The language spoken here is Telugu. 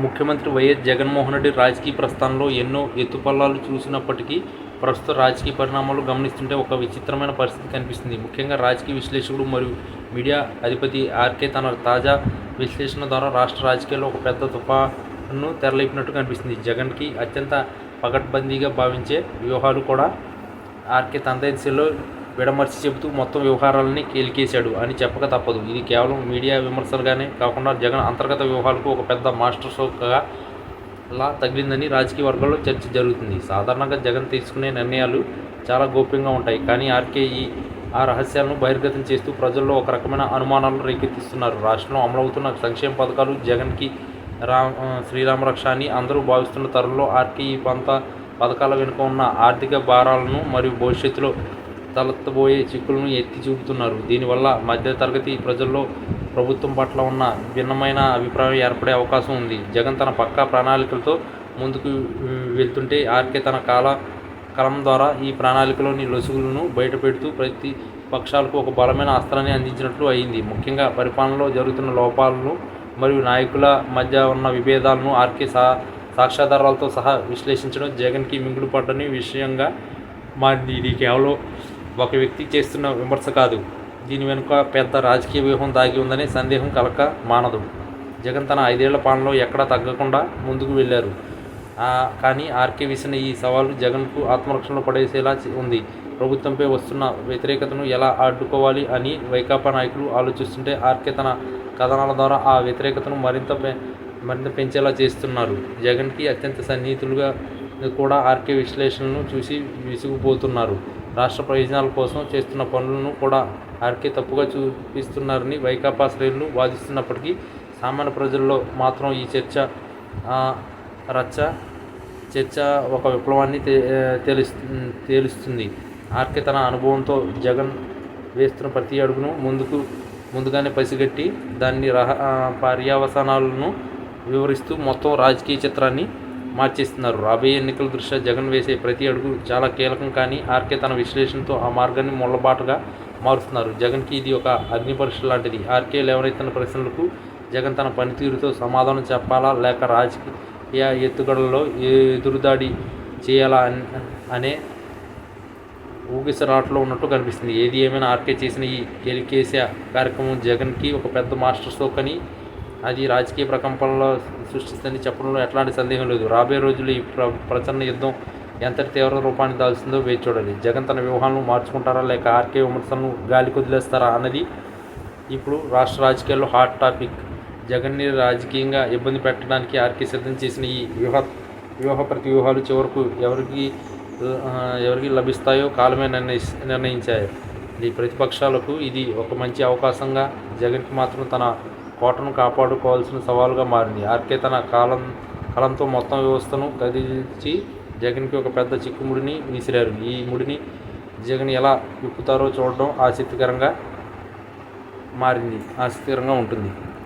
ముఖ్యమంత్రి వైఎస్ జగన్మోహన్ రెడ్డి రాజకీయ ప్రస్థానంలో ఎన్నో ఎత్తుపల్లాలు చూసినప్పటికీ ప్రస్తుత రాజకీయ పరిణామాలు గమనిస్తుంటే ఒక విచిత్రమైన పరిస్థితి కనిపిస్తుంది. ముఖ్యంగా రాజకీయ విశ్లేషకుడు మరియు మీడియా అధిపతి ఆర్కే తన తాజా విశ్లేషణ ద్వారా రాష్ట్ర రాజకీయాల్లో ఒక పెద్ద తుఫాను తెరలేపినట్టు కనిపిస్తుంది. జగన్కి అత్యంత పకడ్బందీగా భావించే వ్యూహాలు కూడా ఆర్కే తన దిశలో విడమర్చి చెబుతూ మొత్తం వ్యవహారాలని కేలికేశాడు అని చెప్పక తప్పదు. ఇది కేవలం మీడియా విమర్శలుగానే కాకుండా జగన్ అంతర్గత వ్యవహారాలకు ఒక పెద్ద మాస్టర్ స్ట్రోక్గా తగిలిందని రాజకీయ వర్గాల్లో చర్చ జరుగుతుంది. సాధారణంగా జగన్ తీసుకునే నిర్ణయాలు చాలా గోప్యంగా ఉంటాయి. కానీ ఆర్కే ఆ రహస్యాలను బహిర్గతం చేస్తూ ప్రజల్లో ఒక రకమైన అనుమానాలను రేకెత్తిస్తున్నారు. రాష్ట్రంలో అమలవుతున్న సంక్షేమ పథకాలు జగన్కి శ్రీరామ రక్ష అని అందరూ భావిస్తున్న తరుణంలో ఆర్కే ఈ పథకాల వెనుక ఉన్న ఆర్థిక భారాలను మరియు భవిష్యత్తులో తలెత్తబోయే చిక్కులను ఎత్తి చూపుతున్నారు. దీనివల్ల మధ్యతరగతి ప్రజల్లో ప్రభుత్వం పట్ల ఉన్న భిన్నమైన అభిప్రాయం ఏర్పడే అవకాశం ఉంది. జగన్ తన పక్కా ప్రణాళికలతో ముందుకు వెళ్తుంటే ఆర్కే తన కలం ద్వారా ఈ ప్రణాళికలోని లొసుగులను బయటపెడుతూ ప్రతి పక్షాలకు ఒక బలమైన అస్త్రాన్ని అందించినట్లు అయింది. ముఖ్యంగా పరిపాలనలో జరుగుతున్న లోపాలను మరియు నాయకుల మధ్య ఉన్న విభేదాలను ఆర్కే సాక్ష్యాధారాలతో సహా విశ్లేషించడం జగన్కి మింగుడు పడ్డని విషయంగా మారింది. ఇది కేవలం ఒక వ్యక్తి చేస్తున్న విమర్శ కాదు. దీని వెనుక పెద్ద రాజకీయ వ్యూహం దాగి ఉందనే సందేహం కలక మానదు. జగన్ తన 5 ఏళ్ల పాలనలో ఎక్కడా తగ్గకుండా ముందుకు వెళ్ళారు. కానీ ఆర్కే విసిన ఈ సవాలు జగన్కు ఆత్మరక్షణలో పడేసేలా ఉంది. ప్రభుత్వంపై వస్తున్న వ్యతిరేకతను ఎలా అడ్డుకోవాలి అని వైకాపా నాయకులు ఆలోచిస్తుంటే ఆర్కే తన కథనాల ద్వారా ఆ వ్యతిరేకతను మరింత పెంచేలా చేస్తున్నారు. జగన్కి అత్యంత సన్నిహితులుగా కూడా ఆర్కే విశ్లేషణలను చూసి విసిగిపోతున్నారు. రాష్ట్ర ప్రయోజనాల కోసం చేస్తున్న పనులను కూడా ఆర్కే తప్పుగా చూపిస్తున్నారని వైకాపా శ్రేణులు వాదిస్తున్నప్పటికీ సామాన్య ప్రజల్లో మాత్రం ఈ చర్చ ఒక విప్లవాన్ని తేలుస్తుంది. ఆర్కే తన అనుభవంతో జగన్ వేస్తున్న ప్రతి అడుగును ముందుగానే పసిగట్టి దాన్ని పర్యవసానాలను వివరిస్తూ మొత్తం రాజకీయ చిత్రాన్ని మార్చేస్తున్నారు. రాబోయే ఎన్నికల దృష్ట్యా జగన్ వేసే ప్రతి అడుగు చాలా కీలకం. కానీ ఆర్కే తన విశ్లేషణతో ఆ మార్గాన్ని ముళ్ళబాటుగా మారుస్తున్నారు. జగన్కి ఇది ఒక అగ్ని పరీక్ష లాంటిది. ఆర్కే లేవనెత్తిన ప్రశ్నలకు జగన్ తన పనితీరుతో సమాధానం చెప్పాలా లేక రాజకీయ ఎత్తుగడలలో ఎదురుదాడి చేయాలా అనే ఊగిసలాటలో ఉన్నట్టు కనిపిస్తుంది. ఏది ఏమైనా ఆర్కే చేసిన ఈ కేలికేసే కార్యక్రమం జగన్కి ఒక పెద్ద మాస్టర్ స్ట్రోక్ అని, అది రాజకీయ ప్రకంపనలో సృష్టిస్తుందని చెప్పడంలో ఎట్లాంటి సందేహం లేదు. రాబోయే రోజుల్లో ఈ ప్రచండ యుద్ధం ఎంతటి తీవ్ర రూపాన్ని దాల్చిందో వేచి చూడాలి. జగన్ తన వ్యూహాలను మార్చుకుంటారా లేక ఆర్కే విమర్శలను గాలికి వదిలేస్తారా అన్నది ఇప్పుడు రాష్ట్ర రాజకీయాల్లో హాట్ టాపిక్. జగన్ని రాజకీయంగా ఇబ్బంది పెట్టడానికి ఆర్కే సిద్ధం చేసిన ఈ వ్యూహ ప్రతివ్యూహాలు చివరకు ఎవరికి లభిస్తాయో కాలమే నిర్ణయించాయి. ఈ ప్రతిపక్షాలకు ఇది ఒక మంచి అవకాశంగా, జగన్కి మాత్రం తన కోటను కాపాడుకోవాల్సిన సవాలుగా మారింది. ఆర్కే తన కాలంతో మొత్తం వ్యవస్థను కదిలించి జగన్కి ఒక పెద్ద చిక్కుముడిని విసిరారు. ఈ ముడిని జగన్ ఎలా విప్పుతారో చూడడం ఆసక్తికరంగా ఉంటుంది.